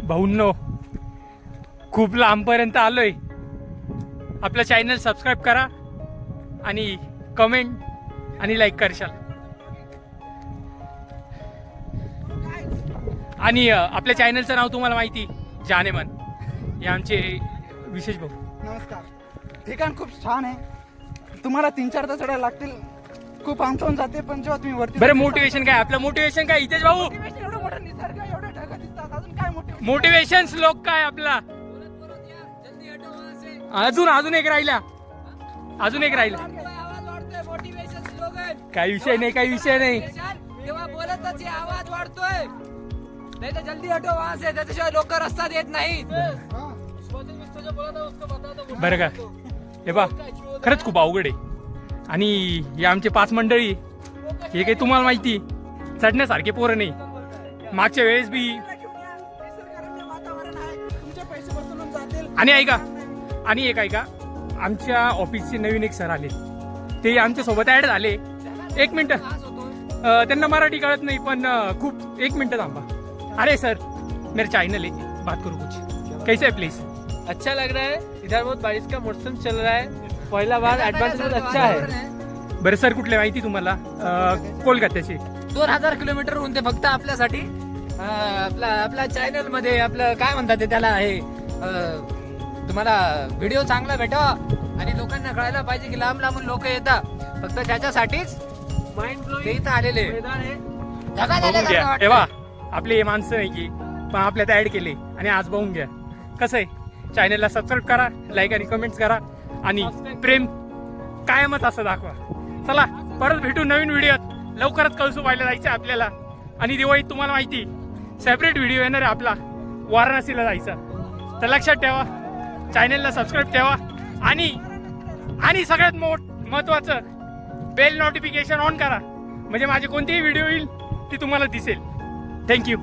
भाऊंनो, खूप लांबपर्यंत आलोय. आपलं चॅनल सबस्क्राईब करा आणि कमेंट आणि लाईक करशाल. आणि आपल्या चॅनलचं नाव तुम्हाला माहिती, जानेमन. हे आमचे विशेष भाऊ. नमस्कार. ठिकाण खूप छान आहे. तुम्हाला 3-4 तास चढायला लागतील. खूप आमटून जाते, पण जेव्हा तुम्ही वरती बरं मोटिवेशन काय आपलं? मोटिवेशन काय इथेच भाऊ? एवढं मोठं निसर्ग, एवढे ढग दिसतात, अजून काय मोटिवेशन श्लोक काय आपला? अजून एक राहिला. काही विषय नाही. तेव्हा बोलतच आवाज वाढतोय, नाही तर जल्दी हटो वहां से, त्याच्याशिवाय लोक रस्ता देत नाहीत. बरं का, हे बा खरंच खूप अवघड आहे. आणि हे आमचे 5 मंडळी, हे काही तुम्हाला माहिती चढण्यासारखे पोरं नाही. मागच्या वेळेस बी तुमचे पैसे बसून जातील. आणि एक ऐका, आमच्या ऑफिसचे नवीन एक सर आले, ते आमच्या सोबत ऍड झाले. 1 मिनिट, त्यांना मराठी कळत नाही, पण खूप 1 मिनिट थांबा. अरे सर, मेरा चैनल है, बात करो कुछ. कैसे है प्लीज? अच्छा लग रहा है. इधर बहुत बारिश का मौसम चल रहा है. पहिला बार ऍडव्हान्स बहुत अच्छा है. बरं सर, कुठले माहिती तुम्हाला? कोलकात्याचे. 2000 किलोमीटर होऊन ते फक्त आपल्यासाठी. आपल्या चॅनल मध्ये आपलं काय म्हणतात ते त्याला, हे तुम्हाला व्हिडिओ चांगला भेटावा आणि लोकांना कळायला पाहिजे की लांब लांबून लोक येतात फक्त त्याच्यासाठीच ते इथं आलेले. बघून घ्या, तेव्हा आपले हे माणसं नाही की पण आपल्यात ऍड केले. आणि आज बघून घ्या कसं आहे. चॅनलला सबस्क्राईब करा, लाईक आणि कमेंट्स करा आणि प्रेम कायमच असं दाखवा. चला, परत भेटू नवीन व्हिडिओत. लवकरच कळसू पाहायला जायचं आपल्याला. आणि दिवाळीत तुम्हाला माहिती सेपरेट व्हिडिओ येणार आहे आपला, वाराणसीला जायचा. तर लक्षात ठेवा, चॅनलला सबस्क्राईब ठेवा आणि सगळ्यात महत्त्वाचं बेल नोटिफिकेशन ऑन करा, म्हणजे माझे कोणतेही व्हिडिओ येईल ती तुम्हाला दिसेल. थँक्यू.